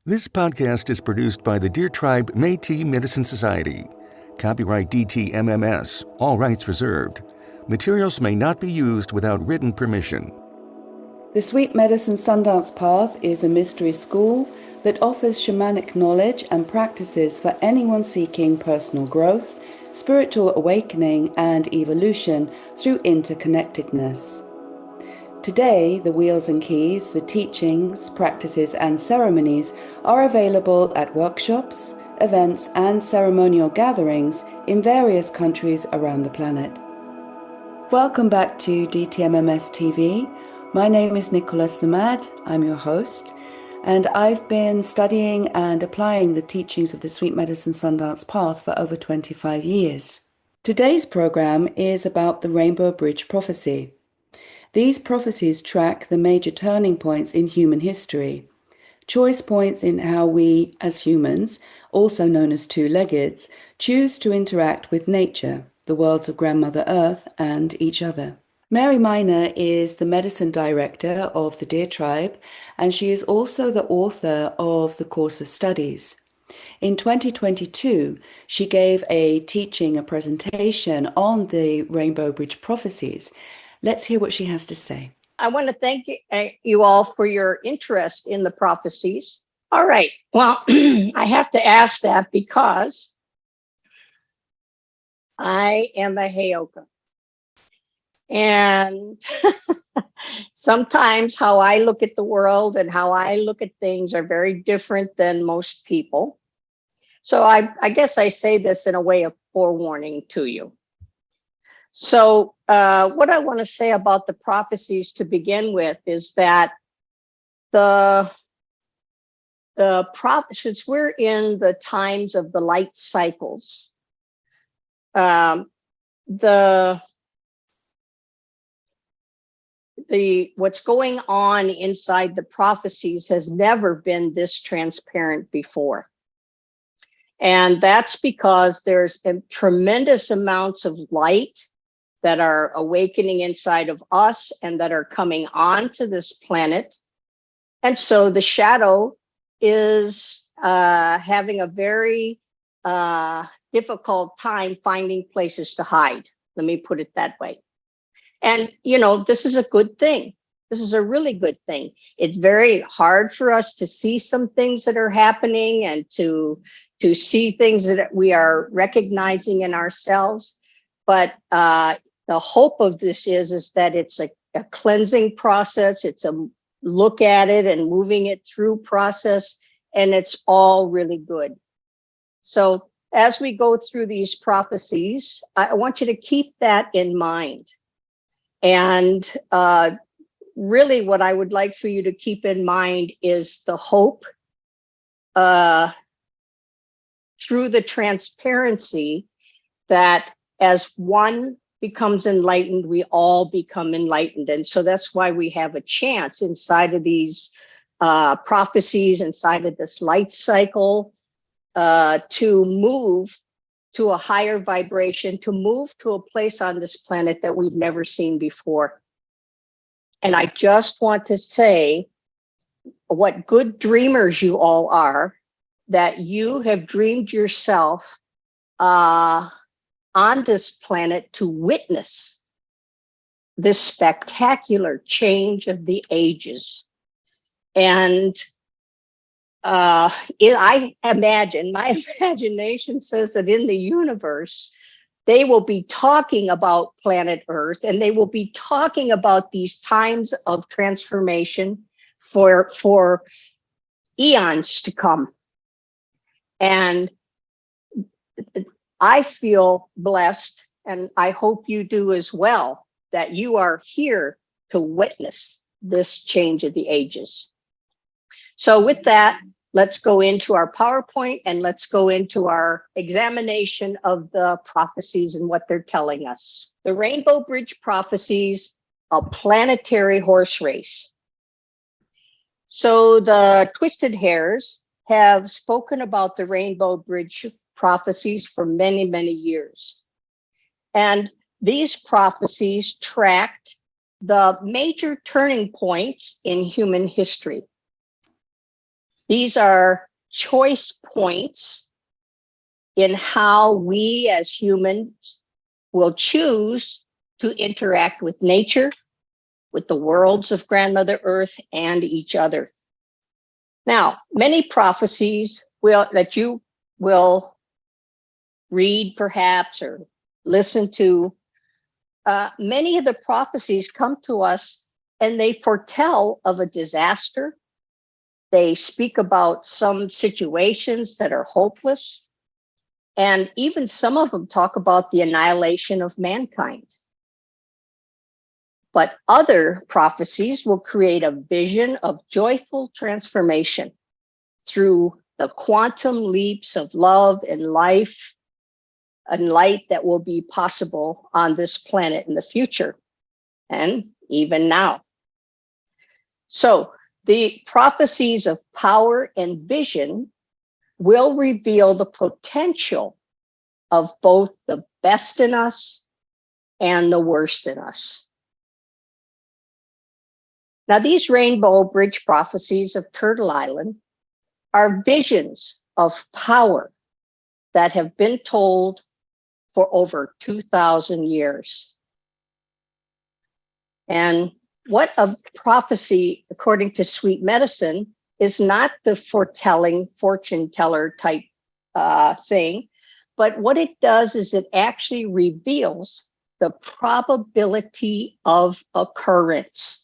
This podcast is produced by the Deer Tribe Métis Medicine Society. Copyright DTMMS, all rights reserved. Materials may not be used without written permission. The Sweet Medicine SunDance path is a mystery school that offers shamanic knowledge and practices for anyone seeking personal growth, spiritual awakening, and evolution through interconnectedness. Today, the wheels and keys, the teachings, practices, and ceremonies are available at workshops, events, and ceremonial gatherings in various countries around the planet. Welcome back to DTMMS TV. My name is Nicola Samad. I'm your host, and I've been studying and applying the teachings of the Sweet Medicine SunDance path for over 25 years. Today's program is about the Rainbow Bridge Prophecy. These prophecies track the major turning points in human history, choice points in how we, as humans, also known as two-leggeds, choose to interact with nature, the worlds of Grandmother Earth, and each other. Mary Miner is the medicine director of the Deer Tribe, and she is also the author of the course of studies. In 2022, she gave a presentation on the Rainbow Bridge Prophecies. Let's hear what she has to say. I want to thank you all for your interest in the prophecies. All right. Well, I have to ask that because I am a Heyoka. And sometimes how I look at the world and how I look at things are very different than most people. So I guess I say this in a way of forewarning to you. So what I want to say about the prophecies to begin with is that since we're in the times of the light cycles, what's going on inside the prophecies has never been this transparent before. And that's because there's tremendous amounts of light that are awakening inside of us and that are coming onto this planet. And so the shadow is having a very difficult time finding places to hide. Let me put it that way. And, this is a good thing. This is a really good thing. It's very hard for us to see some things that are happening and to see things that we are recognizing in ourselves. But the hope of this is that it's a cleansing process. It's a look at it and moving it through process, and it's all really good. So as we go through these prophecies, I want you to keep that in mind. And really what I would like for you to keep in mind is the hope through the transparency that as one becomes enlightened, we all become enlightened. And so that's why we have a chance inside of these prophecies, inside of this light cycle, to move to a higher vibration, to move to a place on this planet that we've never seen before. And I just want to say what good dreamers you all are, that you have dreamed yourself on this planet to witness this spectacular change of the ages. And I imagine, my imagination says that in the universe, they will be talking about planet Earth, and they will be talking about these times of transformation for eons to come. And I feel blessed, and I hope you do as well, that you are here to witness this change of the ages. So with that, let's go into our PowerPoint and let's go into our examination of the prophecies and what they're telling us. The Rainbow Bridge Prophecies, a planetary horse race. So the Twisted Hairs have spoken about the Rainbow Bridge Prophecies for many, many years. And these prophecies tracked the major turning points in human history. These are choice points in how we as humans will choose to interact with nature, with the worlds of Grandmother Earth, and each other. Now, many prophecies that you will read perhaps or listen to, many of the prophecies come to us and they foretell of a disaster. They speak about some situations that are hopeless. And even some of them talk about the annihilation of mankind. But other prophecies will create a vision of joyful transformation through the quantum leaps of love and life and light that will be possible on this planet in the future, and even now. So the prophecies of power and vision will reveal the potential of both the best in us and the worst in us. Now, these rainbow bridge prophecies of Turtle Island are visions of power that have been told for over 2,000 years. And what a prophecy, according to Sweet Medicine, is not the foretelling, fortune teller type thing, but what it does is it actually reveals the probability of occurrence.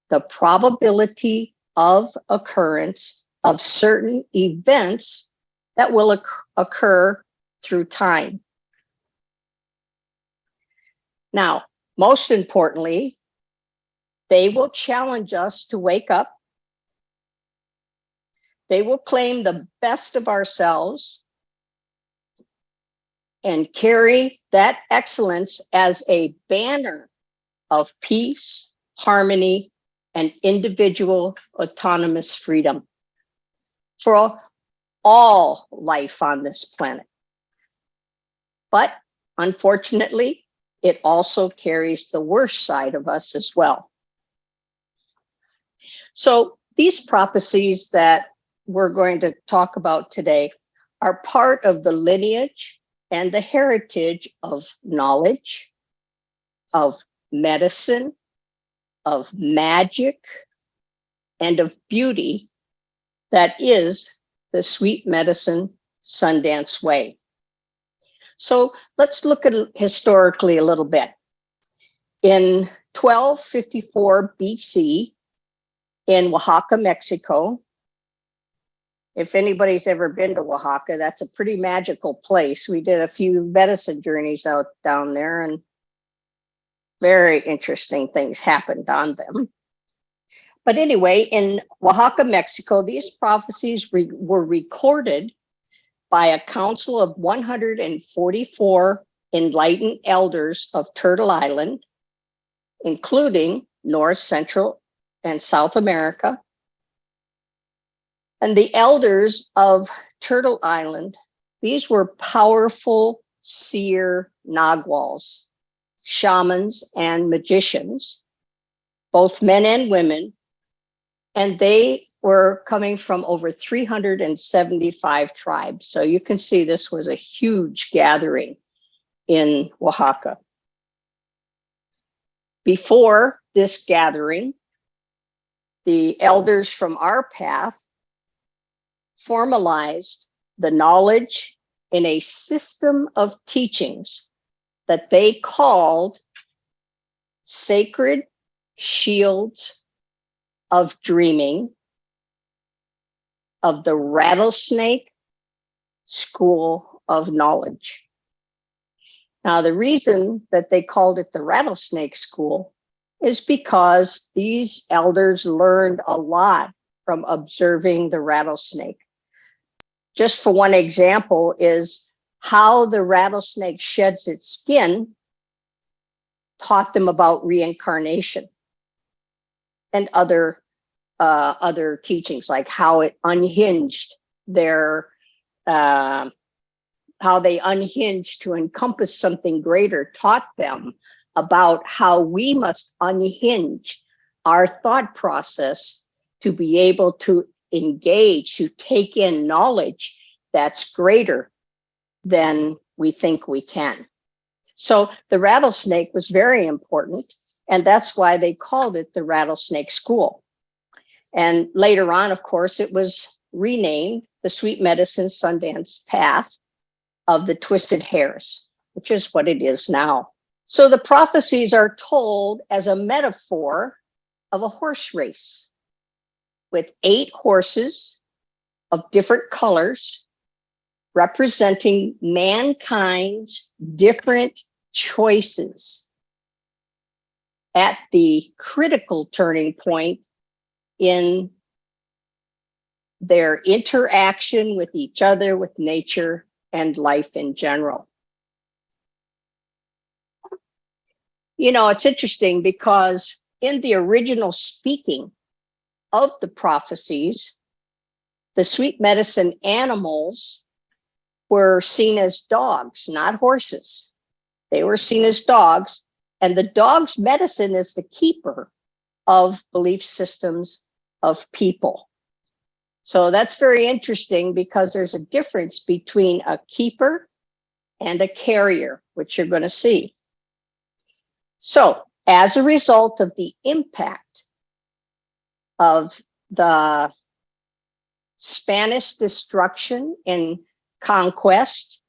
The probability of occurrence of certain events that will occur through time. Now, most importantly, they will challenge us to wake up. They will claim the best of ourselves and carry that excellence as a banner of peace, harmony, and individual autonomous freedom for all life on this planet. But unfortunately, it also carries the worst side of us as well. So these prophecies that we're going to talk about today are part of the lineage and the heritage of knowledge, of medicine, of magic, and of beauty that is the Sweet Medicine SunDance way. So let's look at it historically a little bit. In 1254 BC, in Oaxaca, Mexico, if anybody's ever been to Oaxaca, that's a pretty magical place. We did a few medicine journeys out down there, and very interesting things happened on them. But anyway, in Oaxaca, Mexico, these prophecies were recorded by a council of 144 enlightened elders of Turtle Island, including North, Central, and South America. And the elders of Turtle Island, these were powerful seer naguals, shamans, and magicians, both men and women, and they were coming from over 375 tribes. So you can see this was a huge gathering in Oaxaca. Before this gathering, the elders from our path formalized the knowledge in a system of teachings that they called sacred shields of dreaming of the rattlesnake school of knowledge. Now, the reason that they called it the rattlesnake school is because these elders learned a lot from observing the rattlesnake. Just for one example is how the rattlesnake sheds its skin taught them about reincarnation and other teachings, like how it unhinged their, how they unhinged to encompass something greater, taught them about how we must unhinge our thought process to be able to engage, to take in knowledge that's greater than we think we can. So the rattlesnake was very important, and that's why they called it the Rattlesnake School. And later on, of course, it was renamed the Sweet Medicine SunDance Path of the Twisted Hares, which is what it is now. So the prophecies are told as a metaphor of a horse race with 8 horses of different colors representing mankind's different choices at the critical turning point in their interaction with each other, with nature, and life in general. You know, it's interesting because in the original speaking of the prophecies, the sweet medicine animals were seen as dogs, not horses. They were seen as dogs, and the dog's medicine is the keeper of belief systems of people. So that's very interesting because there's a difference between a keeper and a carrier, which you're going to see. So as a result of the impact of the Spanish destruction and conquest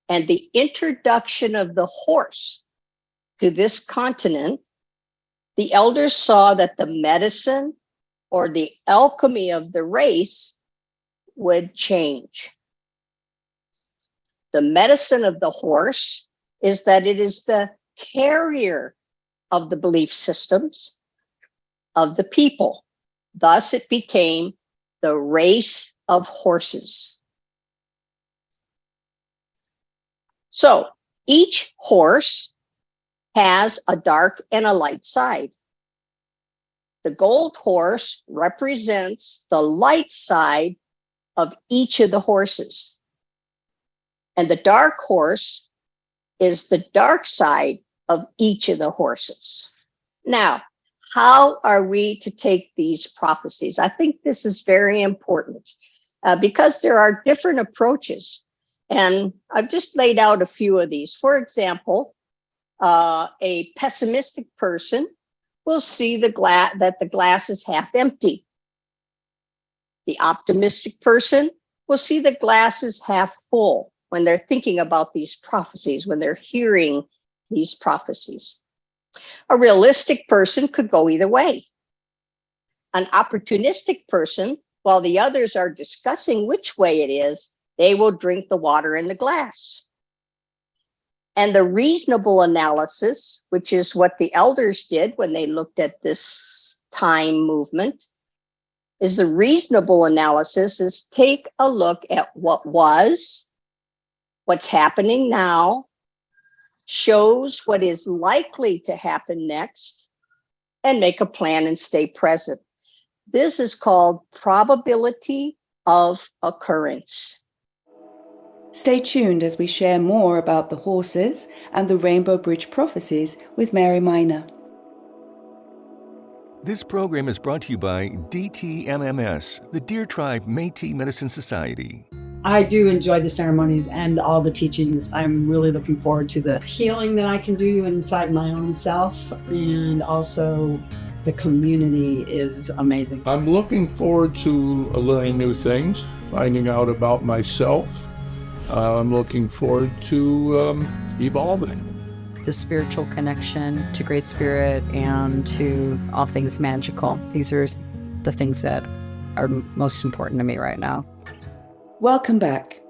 and the introduction of the horse to this continent, the elders saw that the medicine or the alchemy of the race would change. The medicine of the horse is that it is the carrier of the belief systems of the people. Thus, it became the race of horses. So each horse has a dark and a light side. The gold horse represents the light side of each of the horses. And the dark horse is the dark side of each of the horses. Now, how are we to take these prophecies? I think this is very important because there are different approaches. And I've just laid out a few of these. For example, a pessimistic person will see that the glass is half empty. The optimistic person will see the glass is half full when they're thinking about these prophecies, when they're hearing these prophecies. A realistic person could go either way. An opportunistic person, while the others are discussing which way it is, they will drink the water in the glass. And the reasonable analysis, which is what the elders did when they looked at this time movement, is the reasonable analysis is take a look at what was, what's happening now, shows what is likely to happen next, and make a plan and stay present. This is called probability of occurrence. Stay tuned as we share more about the horses and the Rainbow Bridge prophecies with Mary Miner. This program is brought to you by DTMMS, the Deer Tribe Métis Medicine Society. I do enjoy the ceremonies and all the teachings. I'm really looking forward to the healing that I can do inside my own self, and also the community is amazing. I'm looking forward to learning new things, finding out about myself. I'm looking forward to evolving. The spiritual connection to Great Spirit and to all things magical. These are the things that are most important to me right now. Welcome back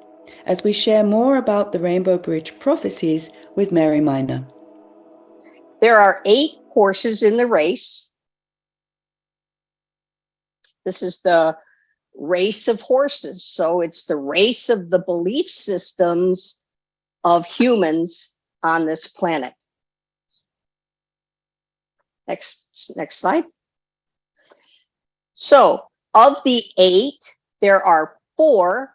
as we share more about the Rainbow Bridge prophecies with Mary Miner. There are 8 horses in the race. This is the race of horses. So it's the race of the belief systems of humans on this planet. Next slide. So of the 8, there are 4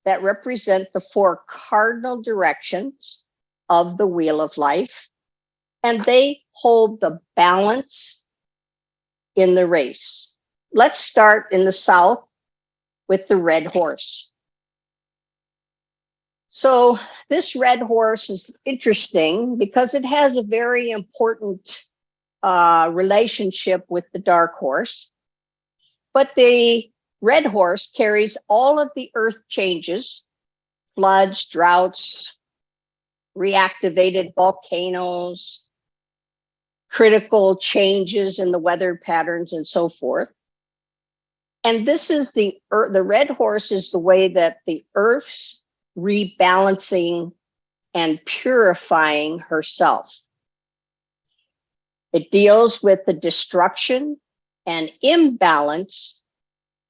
that represent the 4 cardinal directions of the wheel of life, and they hold the balance in the race. Let's start in the south with the red horse. So this red horse is interesting because it has a very important relationship with the dark horse. But the red horse carries all of the earth changes, floods, droughts, reactivated volcanoes, critical changes in the weather patterns, and so forth. And this is the red horse is the way that the earth's rebalancing and purifying herself. It deals with the destruction and imbalance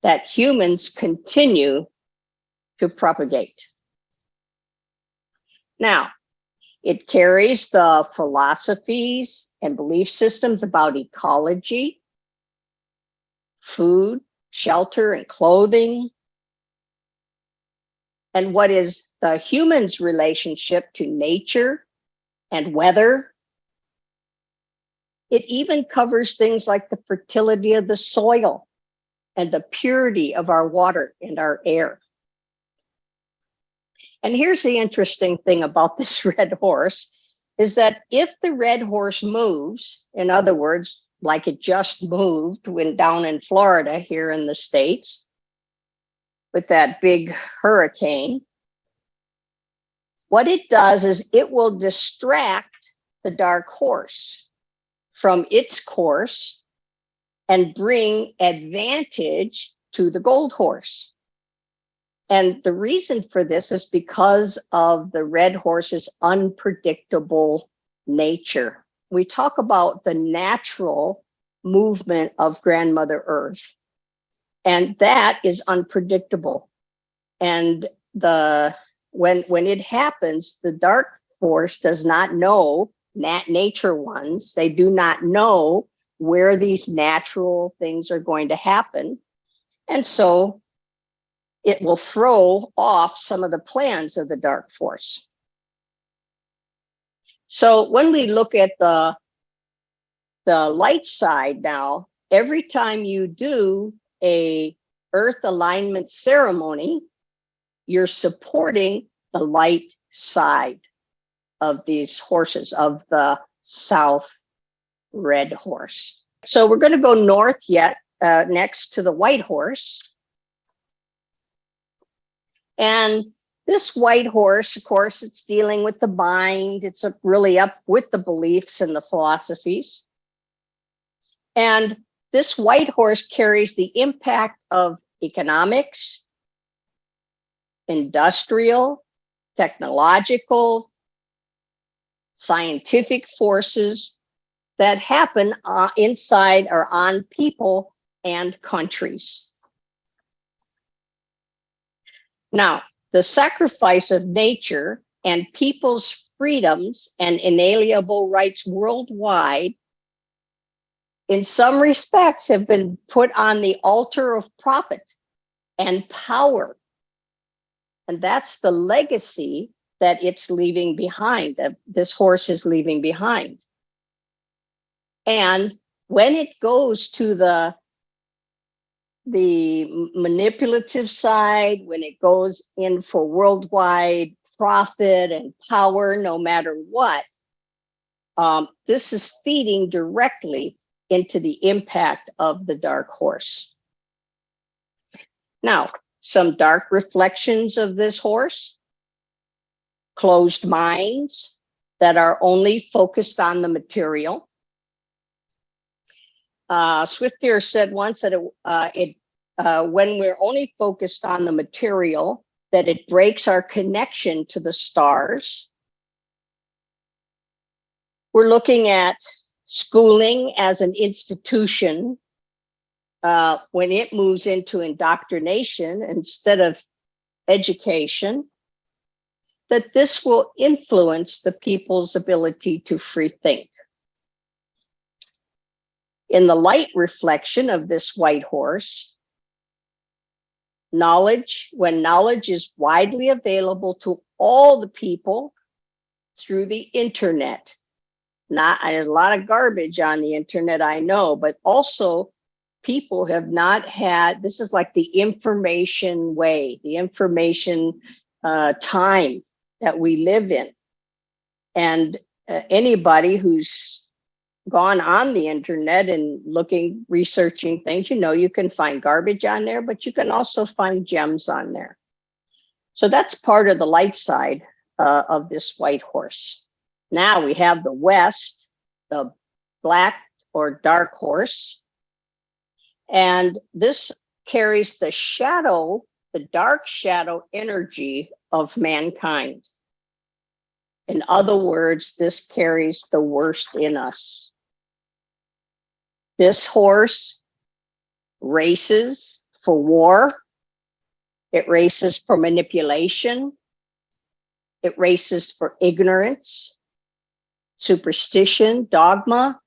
that humans continue to propagate. Now, it carries the philosophies and belief systems about ecology, food, shelter, and clothing, and what is the human's relationship to nature and weather. It even covers things like the fertility of the soil and the purity of our water and our air. And here's the interesting thing about this red horse is that if the red horse moves, in other words, like it just moved when down in Florida here in the States with that big hurricane, what it does is it will distract the dark horse from its course and bring advantage to the gold horse. And the reason for this is because of the red horse's unpredictable nature. We talk about the natural movement of Grandmother Earth, and that is unpredictable. And when it happens, the dark force does not know, nature ones, they do not know where these natural things are going to happen. And so it will throw off some of the plans of the dark force. So when we look at the light side now, every time you do a earth alignment ceremony, you're supporting the light side of these horses, of the south red horse. So we're going to go north next to the white horse. And this white horse, of course, it's dealing with the mind. It's really up with the beliefs and the philosophies. And this white horse carries the impact of economics, industrial, technological, scientific forces that happen inside or on people and countries. Now, the sacrifice of nature and people's freedoms and inalienable rights worldwide, in some respects, have been put on the altar of profit and power. And that's the legacy that it's leaving behind, that this horse is leaving behind. And when it goes to the manipulative side, when it goes in for worldwide profit and power, no matter what, this is feeding directly into the impact of the dark horse. Now, some dark reflections of this horse: closed minds that are only focused on the material. Swiftier said once that when we're only focused on the material, that it breaks our connection to the stars. We're looking at schooling as an institution. When it moves into indoctrination instead of education, that this will influence the people's ability to free think. In the light reflection of this white horse, knowledge, when knowledge is widely available to all the people through the internet. There's a lot of garbage on the internet, I know, but also people have not had, this is like the information way, the information time that we live in. And anybody who's gone on the internet and researching things, you know, you can find garbage on there, but you can also find gems on there. So that's part of the light side of this white horse. Now we have the West, the black or dark horse. And this carries the shadow, the dark shadow energy of mankind. In other words, this carries the worst in us. This horse races for war. It races for manipulation. It races for ignorance, superstition, dogma.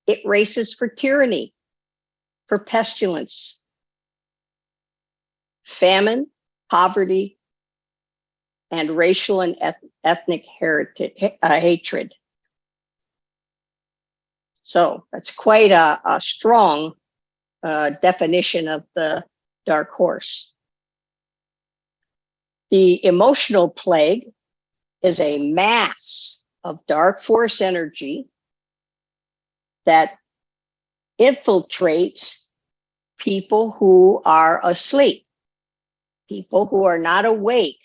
It races for tyranny, for pestilence, famine, poverty, and racial and ethnic hatred. So that's quite a strong definition of the dark horse. The emotional plague is a mass of dark force energy that infiltrates people who are asleep, people who are not awake.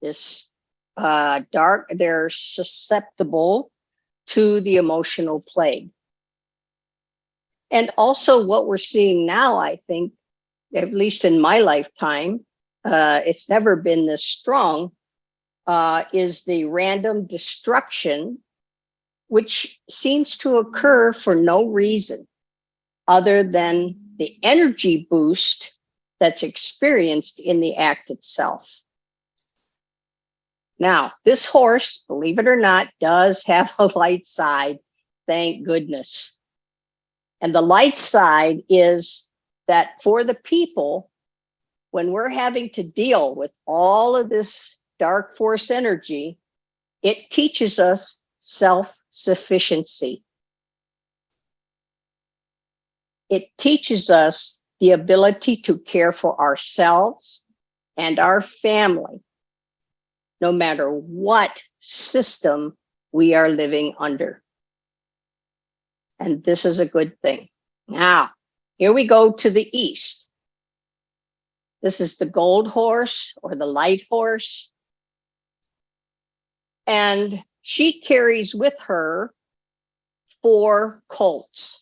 This they're susceptible to the emotional plague. And also what we're seeing now, I think, at least in my lifetime, it's never been this strong, is the random destruction, which seems to occur for no reason other than the energy boost that's experienced in the act itself. Now, this horse, believe it or not, does have a light side, thank goodness. And the light side is that for the people, when we're having to deal with all of this dark force energy, it teaches us self-sufficiency. It teaches us the ability to care for ourselves and our family, no matter what system we are living under. And this is a good thing. Now, here we go to the east. This is the gold horse or the light horse. And she carries with her 4 colts.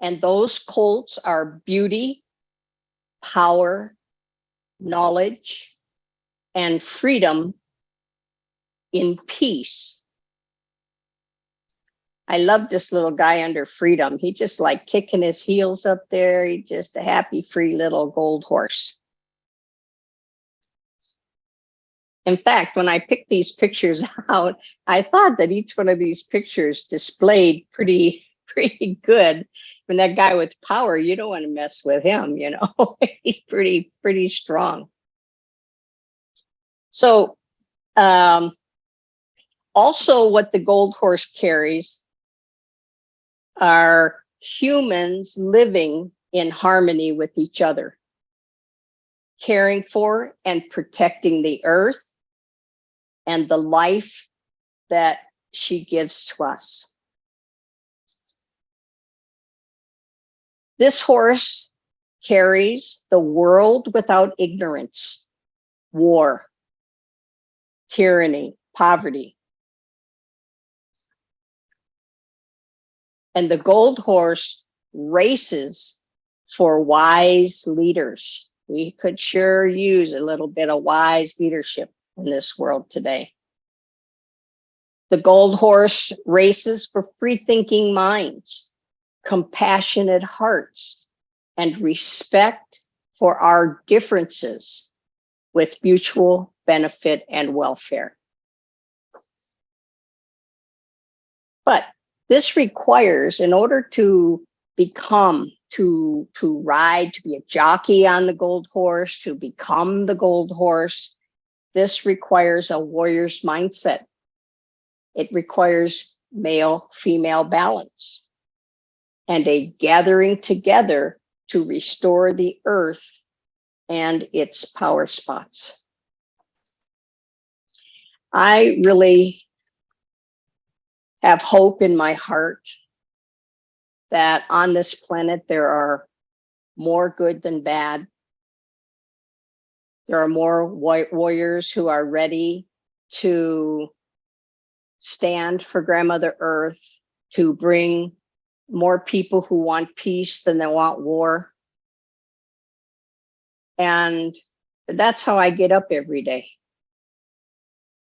And those colts are beauty, power, knowledge, and freedom in peace. I love this little guy under freedom. He just like kicking his heels up there. He's just a happy, free little gold horse. In fact, when I picked these pictures out, I thought that each one of these pictures displayed pretty good. And that guy with power, you don't want to mess with him, you know. He's pretty strong. So also what the gold horse carries are humans living in harmony with each other, caring for and protecting the earth and the life that she gives to us. This horse carries the world without ignorance, war, tyranny, poverty. And the gold horse races for wise leaders. We could sure use a little bit of wise leadership in this world today. The gold horse races for free-thinking minds, compassionate hearts, and respect for our differences with mutual benefit and welfare. But this requires, in order to become, to ride, to be a jockey on the gold horse, to become the gold horse, this requires a warrior's mindset. It requires male-female balance. and a gathering together to restore the earth and its power spots. I really have hope in my heart that on this planet there are more good than bad. There are more white warriors who are ready to stand for Grandmother Earth, to bring more people who want peace than they want war. And that's how I get up every day.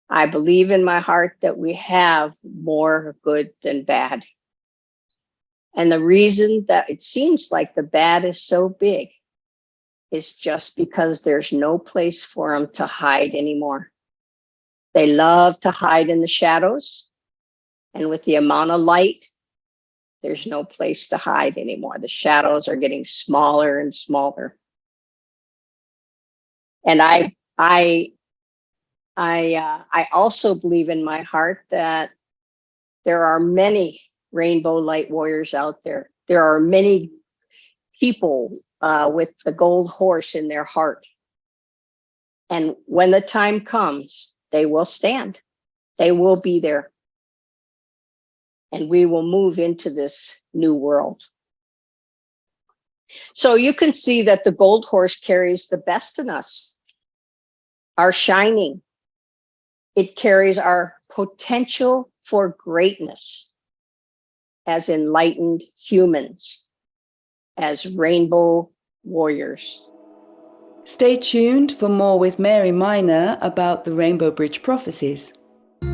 I believe in my heart that we have more good than bad. And the reason that it seems like the bad is so big is just because there's no place for them to hide anymore. They love to hide in the shadows. And with the amount of light, there's no place to hide anymore. The shadows are getting smaller and smaller. And I also believe in my heart that there are many rainbow light warriors out there. There are many people with the gold horse in their heart. And when the time comes, they will stand. They will be there. And we will move into this new world. So you can see that the gold horse carries the best in us, our shining. It carries our potential for greatness as enlightened humans, as rainbow warriors. Stay tuned for more with Mary Miner about the Rainbow Bridge Prophecies.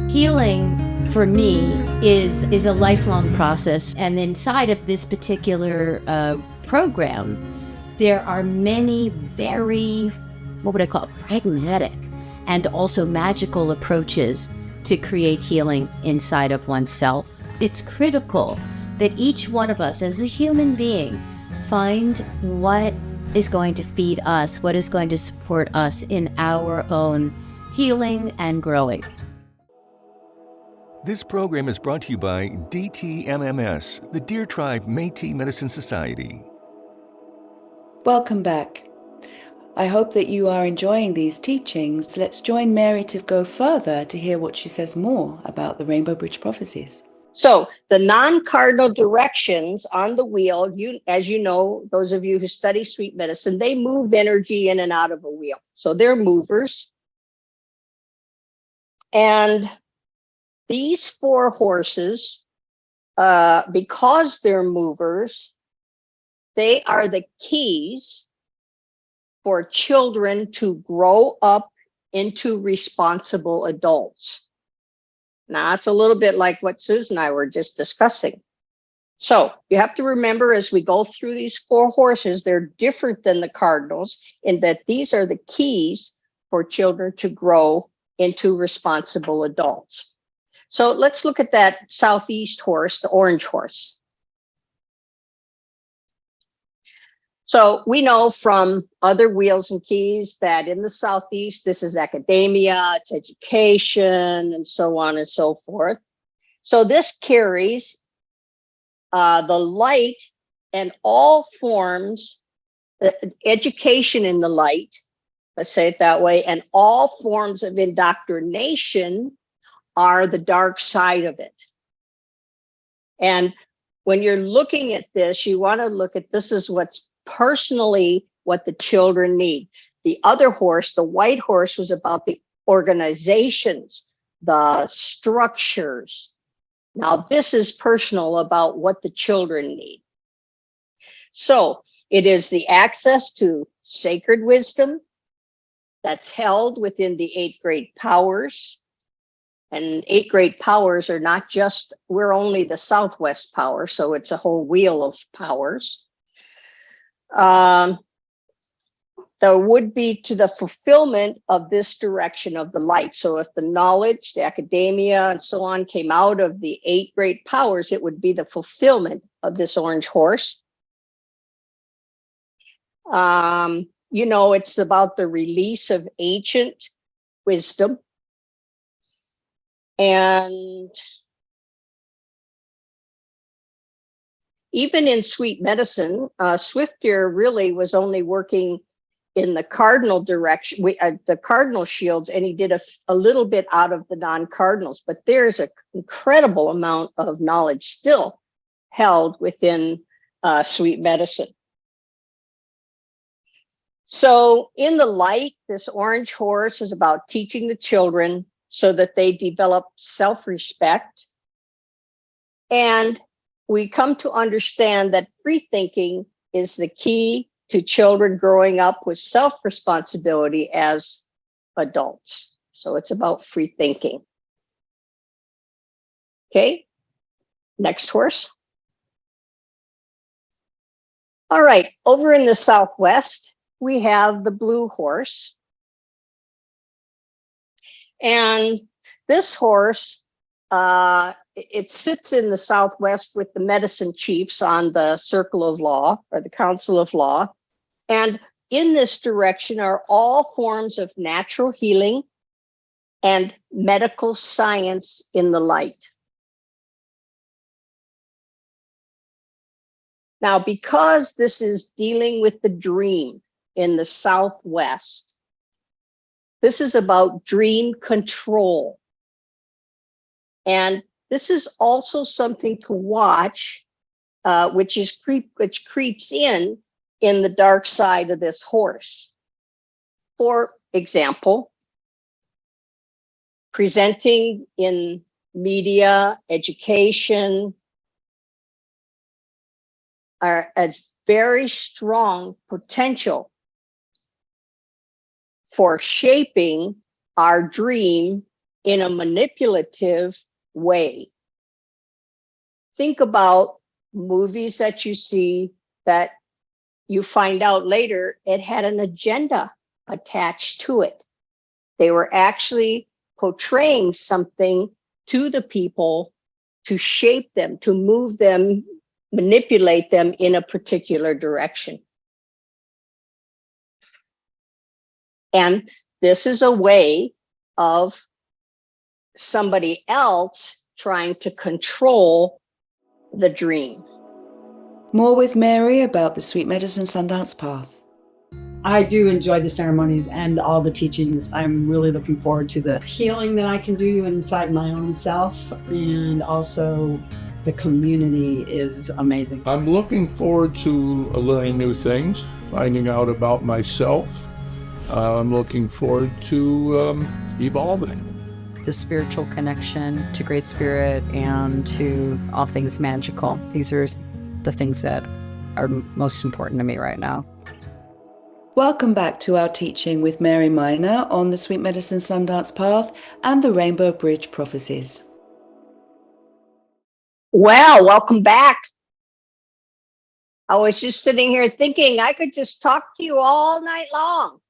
Healing for me is a lifelong process, and inside of this particular program, there are many very, what would I call it, pragmatic and also magical approaches to create healing inside of oneself. It's critical that each one of us as a human being find what is going to feed us, what is going to support us in our own healing and growing. This program is brought to you by DTMMS, the Deer Tribe Métis Medicine Society. Welcome back. I hope that you are enjoying these teachings. Let's join Mary to go further to hear what she says more about the Rainbow Bridge Prophecies. So the non-cardinal directions on the wheel, as you know, those of you who study sweet medicine, they move energy in and out of a wheel. So they're movers. And these four horses, because they're movers, they are the keys for children to grow up into responsible adults. Now, it's a little bit like what Susan and I were just discussing. So you have to remember as we go through these four horses, they're different than the cardinals in that these are the keys for children to grow into responsible adults. So let's look at that southeast horse, the orange horse. So we know from other wheels and keys that in the southeast, this is academia, it's education, and so on and so forth. So this carries the light and all forms, education in the light, let's say it that way, and all forms of indoctrination are the dark side of it. And when you're looking at this, you want to look at this is what's personally what the children need. The other horse, the white horse, was about the organizations, the structures. Now, this is personal about what the children need. So it is the access to sacred wisdom that's held within the 8 great powers. And 8 great powers are not just, we're only the Southwest power, so it's a whole wheel of powers. There would be to the fulfillment of this direction of the light. So if the knowledge, the academia, and so on came out of the 8 great powers, it would be the fulfillment of this orange horse. You know, it's about the release of ancient wisdom. And even in Sweet Medicine, Swifter really was only working in the cardinal direction, the cardinal shields, and he did a little bit out of the non-cardinals, but there's an incredible amount of knowledge still held within Sweet Medicine. So in the light, this orange horse is about teaching the children so that they develop self-respect. And we come to understand that free thinking is the key to children growing up with self-responsibility as adults. So it's about free thinking. Okay, next horse. All right, over in the Southwest, we have the blue horse. And this horse, it sits in the Southwest with the medicine chiefs on the Circle of Law or the Council of Law. And in this direction are all forms of natural healing and medical science in the light. Now, because this is dealing with the dream in the Southwest, this is about dream control. And this is also something to watch, which creeps in the dark side of this horse. For example, presenting in media, education, are as very strong potential for shaping our dream in a manipulative way. Think about movies that you see that you find out later it had an agenda attached to it. They were actually portraying something to the people to shape them, to move them, manipulate them in a particular direction. And this is a way of somebody else trying to control the dream. More with Mary about the Sweet Medicine SunDance path. I do enjoy the ceremonies and all the teachings. I'm really looking forward to the healing that I can do inside my own self, and also the community is amazing. I'm looking forward to learning new things, finding out about myself. I'm looking forward to evolving. The spiritual connection to Great Spirit and to all things magical. These are the things that are most important to me right now. Welcome back to our teaching with Mary Minor on the Sweet Medicine SunDance path and the Rainbow Bridge Prophecies. Well, welcome back. I was just sitting here thinking I could just talk to you all night long.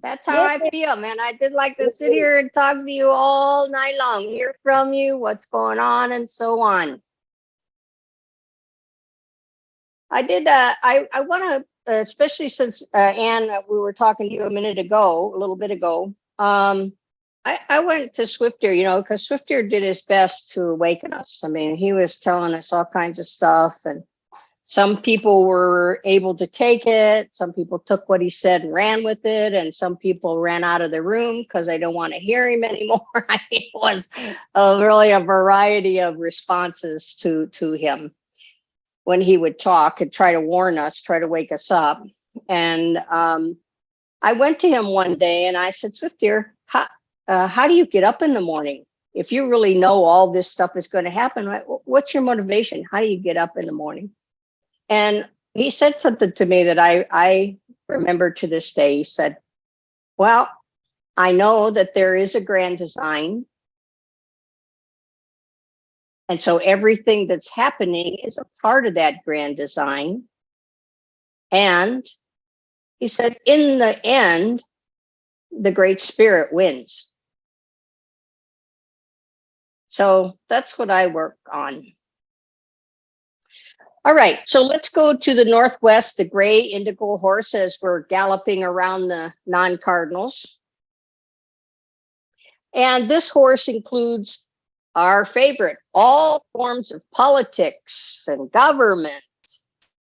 That's how I feel, man. I did like to sit here and talk to you all night long, hear from you, what's going on, and so on. I did. I want to, especially since Anne, we were talking to you a little bit ago. I went to Swifter, because Swifter did his best to awaken us. I mean, he was telling us all kinds of stuff, and some people were able to take it. Some people took what he said and ran with it, and some people ran out of the room because they don't want to hear him anymore. It was really a variety of responses to him when he would talk and try to warn us, try to wake us up. And I went to him one day and I said, Swifter, how do you get up in the morning? If you really know all this stuff is going to happen, right? What's your motivation? How do you get up in the morning? And he said something to me that I remember to this day. He said, well, I know that there is a grand design. And so everything that's happening is a part of that grand design. And he said, in the end, the Great Spirit wins. So that's what I work on. All right, so let's go to the Northwest, the gray indigo horse, as we're galloping around the non-cardinals. And this horse includes our favorite, all forms of politics and government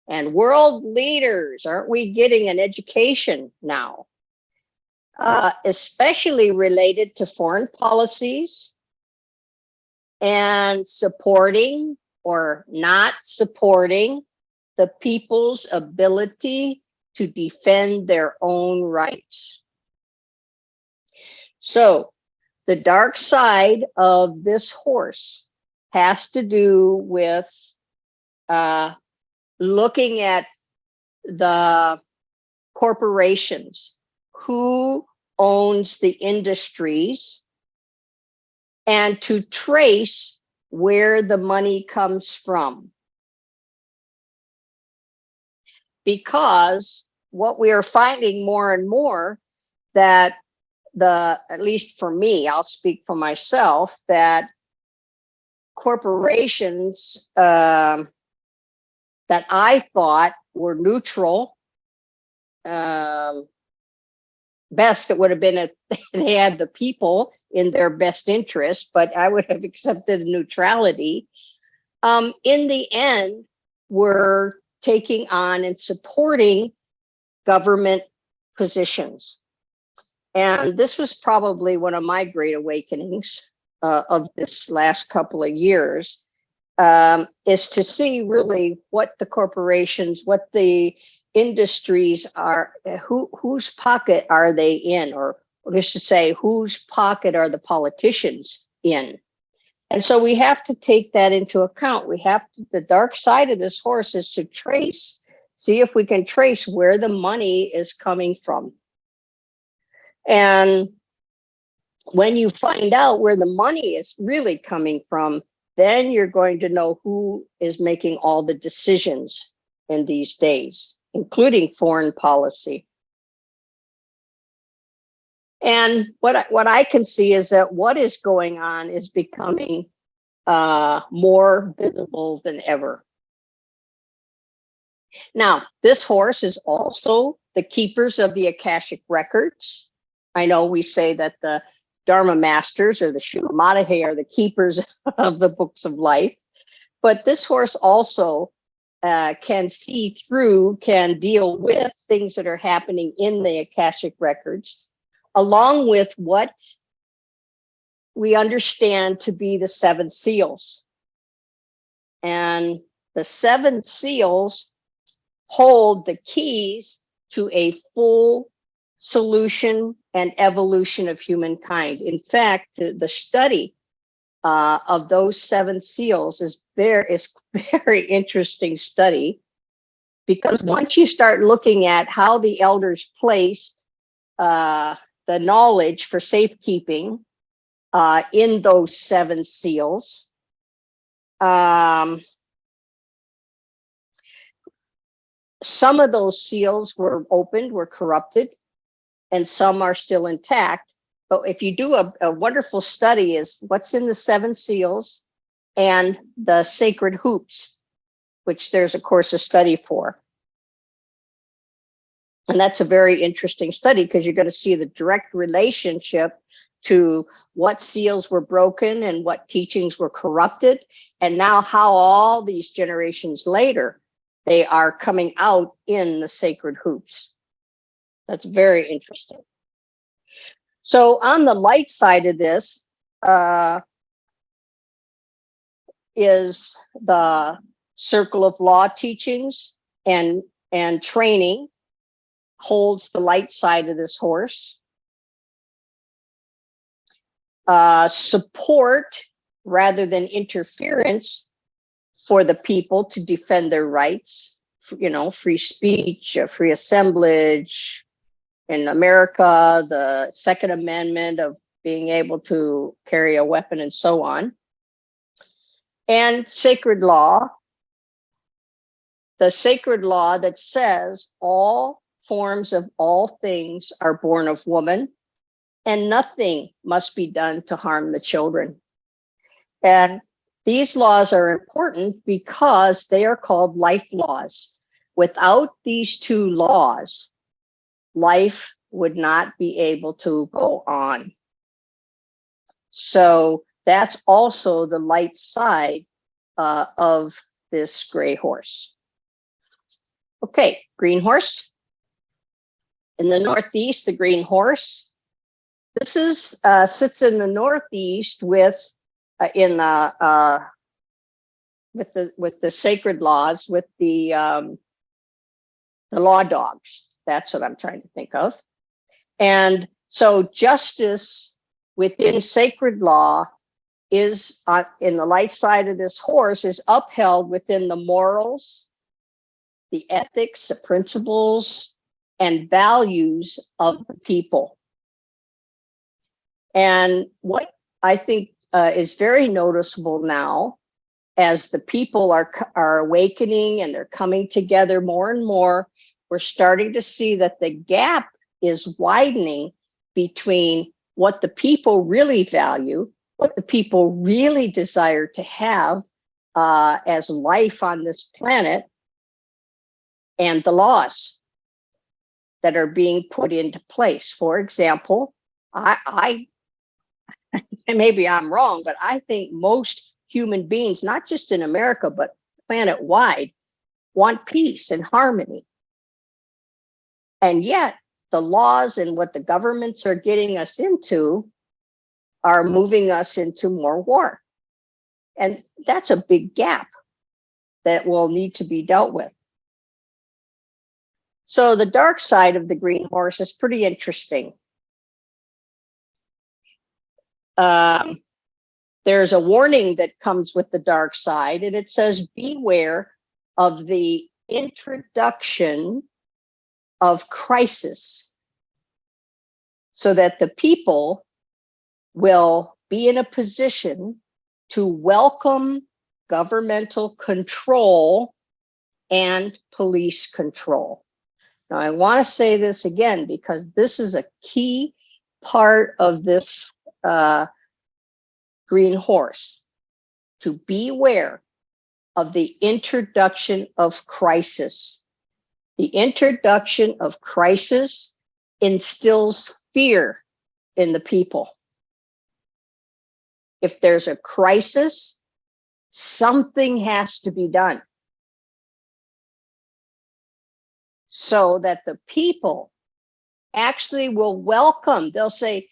and world leaders. Aren't we getting an education now? Especially related to foreign policies and supporting or not supporting the people's ability to defend their own rights. So the dark side of this horse has to do with looking at the corporations, who owns the industries, and to trace where the money comes from. Because what we are finding more and more, that at least for me, I'll speak for myself, that corporations that I thought were neutral, best it would have been if they had the people in their best interest, but I would have accepted neutrality. In the end, were taking on and supporting government positions. And this was probably one of my great awakenings of this last couple of years, is to see really what the corporations, what the industries are, whose pocket are they in, or just to say, whose pocket are the politicians in? And so we have to take that into account. We have to, the dark side of this horse is to trace, see if we can trace where the money is coming from. And when you find out where the money is really coming from, then you're going to know who is making all the decisions in these days, including foreign policy. And what I can see is that what is going on is becoming more visible than ever. Now, this horse is also the keepers of the Akashic records. I know we say that the Dharma masters or the Shumamatahe are the keepers of the books of life, but this horse also can see through, can deal with things that are happening in the Akashic records, along with what we understand to be the 7 seals. And the 7 seals hold the keys to a full solution and evolution of humankind. In fact, the study of those 7 seals is very interesting study, because once you start looking at how the elders placed the knowledge for safekeeping in those 7 seals, some of those seals were opened, were corrupted, and some are still intact. But if you do a wonderful study is what's in the 7 seals and the sacred hoops, which there's of course a study for. And that's a very interesting study, because you're going to see the direct relationship to what seals were broken and what teachings were corrupted, and now how all these generations later, they are coming out in the sacred hoops. That's very interesting. So on the light side of this is the circle of law teachings and training holds the light side of this horse. Support rather than interference for the people to defend their rights, you know, free speech, free assemblage. In America, the Second Amendment of being able to carry a weapon and so on. And sacred law, the sacred law that says all forms of all things are born of woman, and nothing must be done to harm the children. And these laws are important because they are called life laws. Without these 2 laws, life would not be able to go on. So that's also the light side of this gray horse. Okay, green horse. In the northeast, the green horse. This is sits in the northeast with the sacred laws, with the law dogs. That's what I'm trying to think of. And so justice within sacred law is in the light side of this horse is upheld within the morals, the ethics, the principles, and values of the people. And what I think is very noticeable now, as the people are awakening and they're coming together more and more, we're starting to see that the gap is widening between what the people really value, what the people really desire to have as life on this planet, and the laws that are being put into place. For example, I and maybe I'm wrong, but I think most human beings, not just in America, but planet-wide, want peace and harmony. And yet the laws and what the governments are getting us into are moving us into more war. And that's a big gap that will need to be dealt with. So the dark side of the green horse is pretty interesting. There's a warning that comes with the dark side, and it says, beware of the introduction of crisis, so that the people will be in a position to welcome governmental control and police control. Now, I want to say this again, because this is a key part of this green horse, to beware of the introduction of crisis. The introduction of crisis instills fear in the people. If there's a crisis, something has to be done so that the people actually will welcome. They'll say,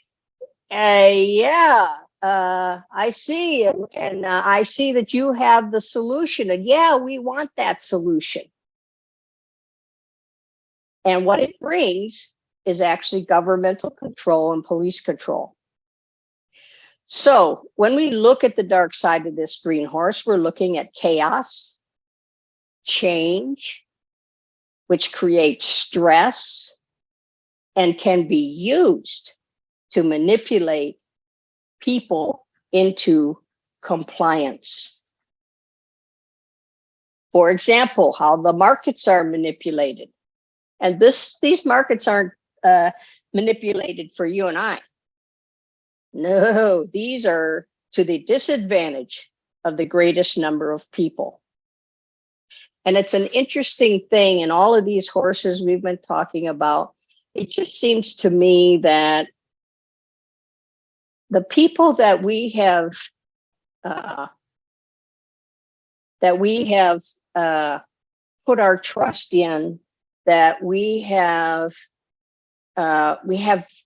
yeah, I see, and I see that you have the solution, and yeah, we want that solution. And what it brings is actually governmental control and police control. So when we look at the dark side of this green horse, we're looking at chaos, change, which creates stress and can be used to manipulate people into compliance. For example, how the markets are manipulated. And these markets aren't manipulated for you and I. No, these are to the disadvantage of the greatest number of people. And it's an interesting thing in all of these horses we've been talking about. It just seems to me that the people that we have put our trust in, that we have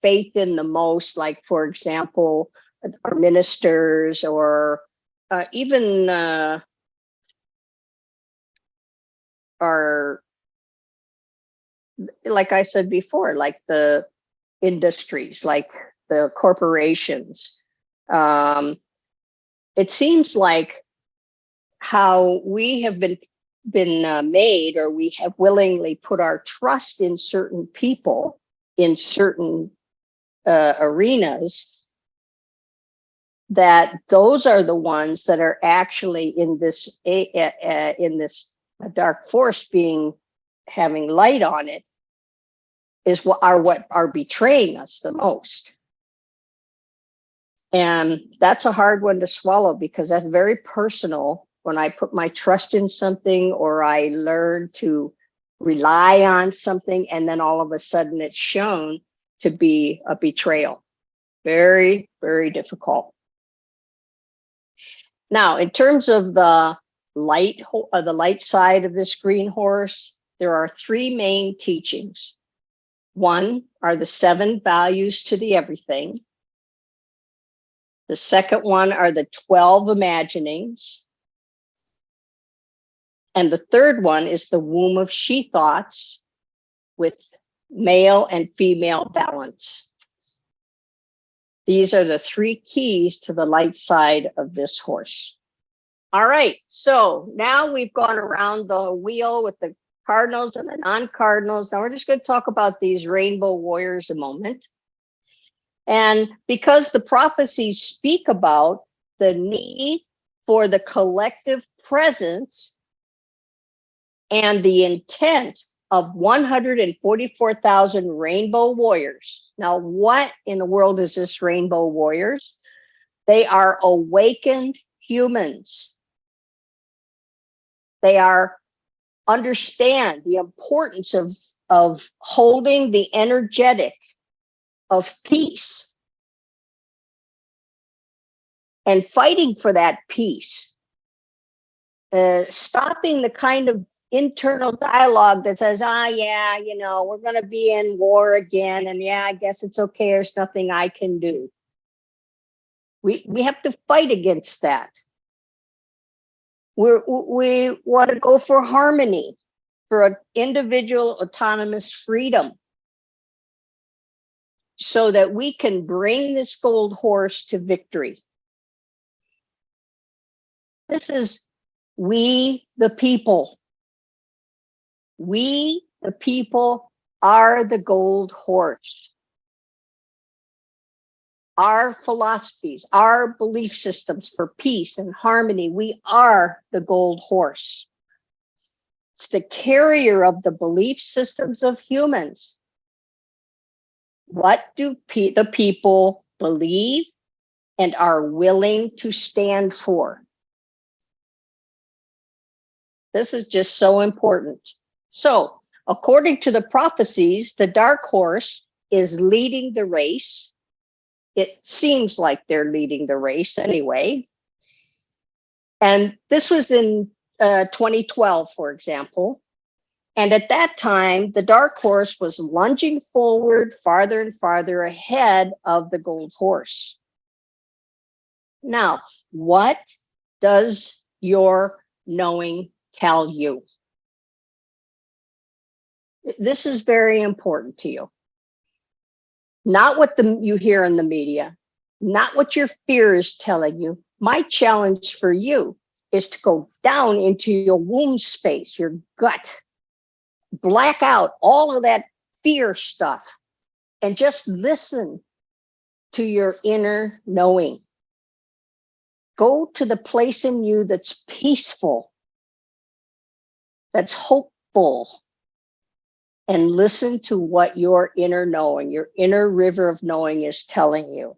faith in the most, like, for example, our ministers, or even our, like I said before, like the industries, like the corporations. It seems like how we have been made, or we have willingly put our trust in certain people in certain arenas, that those are the ones that are actually in this dark force, having light on it, is what are betraying us the most. And that's a hard one to swallow, because that's very personal. When I put my trust in something, or I learn to rely on something, and then all of a sudden it's shown to be a betrayal. Very, very difficult. Now, in terms of the light side of this green horse, there are three main teachings. One are the 7 values to the everything. The second one are the 12 imaginings. And the third one is the womb of she thoughts with male and female balance. These are the 3 keys to the light side of this horse. All right, so now we've gone around the wheel with the cardinals and the non-cardinals. Now we're just going to talk about these rainbow warriors a moment. And because the prophecies speak about the need for the collective presence and the intent of 144,000 rainbow warriors. Now, what in the world is this rainbow warriors? They are awakened humans. They understand the importance of holding the energetic of peace and fighting for that peace, stopping the kind of internal dialogue that says, yeah, we're going to be in war again, and yeah, I guess it's okay, there's nothing I can do. We have to fight against that. We want to go for harmony, for an individual autonomous freedom, so that we can bring this gold horse to victory. This is we the people. We the people are the gold horse. Our philosophies, our belief systems for peace and harmony, we are the gold horse. It's the carrier of the belief systems of humans. What do the people believe and are willing to stand for? This is just so important. So, according to the prophecies, the dark horse is leading the race. It seems like they're leading the race anyway. And this was in 2012, for example. And at that time, the dark horse was lunging forward farther and farther ahead of the gold horse. Now, what does your knowing tell you? This is very important to you. Not what you hear in the media, not what your fear is telling you. My challenge for you is to go down into your womb space, your gut, black out all of that fear stuff, and just listen to your inner knowing. Go to the place in you that's peaceful, that's hopeful, and listen to what your inner knowing, your inner river of knowing is telling you.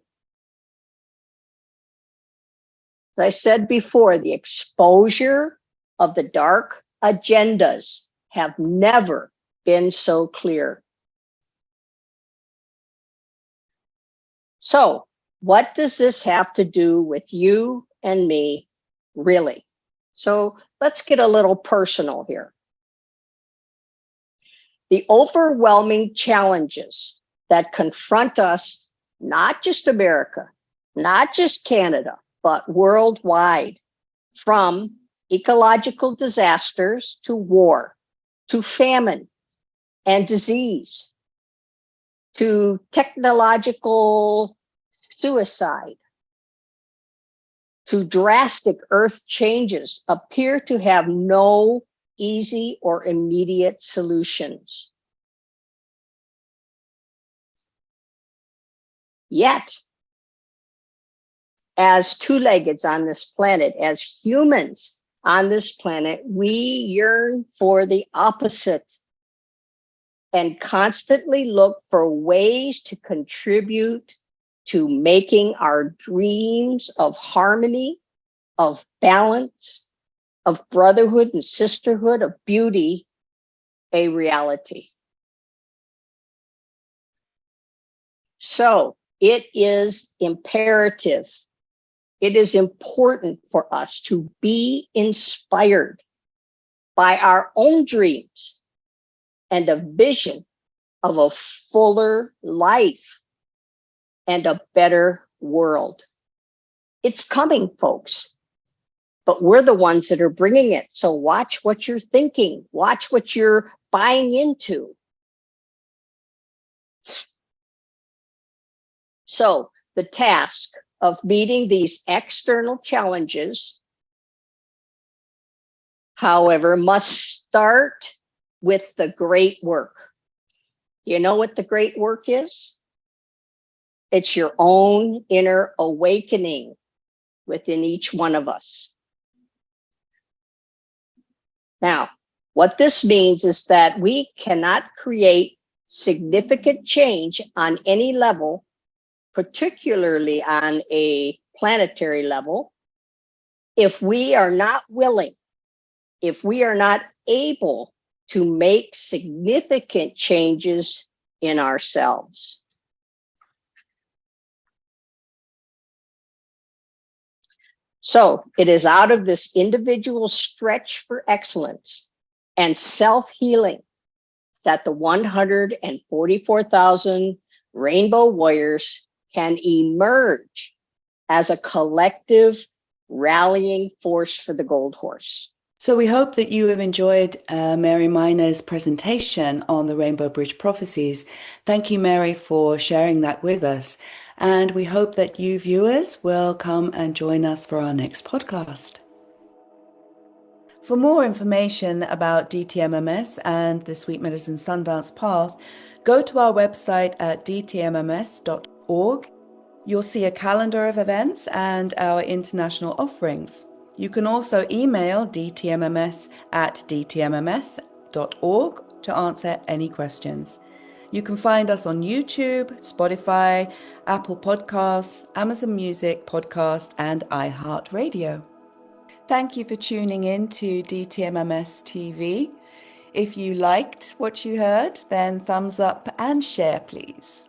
As I said before, the exposure of the dark agendas have never been so clear. So, what does this have to do with you and me, really? So, let's get a little personal here. The overwhelming challenges that confront us, not just America, not just Canada, but worldwide, from ecological disasters to war, to famine and disease, to technological suicide, to drastic earth changes, appear to have no easy or immediate solutions. Yet, as two-leggeds on this planet, as humans on this planet, we yearn for the opposite and constantly look for ways to contribute to making our dreams of harmony, of balance, of brotherhood and sisterhood, of beauty, a reality. So it is imperative it is important for us to be inspired by our own dreams and a vision of a fuller life and a better world. It's coming, folks, but we're the ones that are bringing it. So watch what you're thinking, watch what you're buying into. So the task of meeting these external challenges, however, must start with the great work. You know what the great work is? It's your own inner awakening within each one of us. Now, what this means is that we cannot create significant change on any level, particularly on a planetary level, if we are not willing, if we are not able to make significant changes in ourselves. So it is out of this individual stretch for excellence and self-healing that the 144,000 Rainbow Warriors can emerge as a collective rallying force for the Gold Horse. So we hope that you have enjoyed Mary Miner's presentation on the Rainbow Bridge Prophecies. Thank you, Mary, for sharing that with us. And we hope that you viewers will come and join us for our next podcast. For more information about DTMMS and the Sweet Medicine SunDance Path, go to our website at dtmms.org. You'll see a calendar of events and our international offerings. You can also email dtmms@dtmms.org to answer any questions. You can find us on YouTube, Spotify, Apple Podcasts, Amazon Music Podcast, and iHeartRadio. Thank you for tuning in to DTMMS TV. If you liked what you heard, then thumbs up and share, please.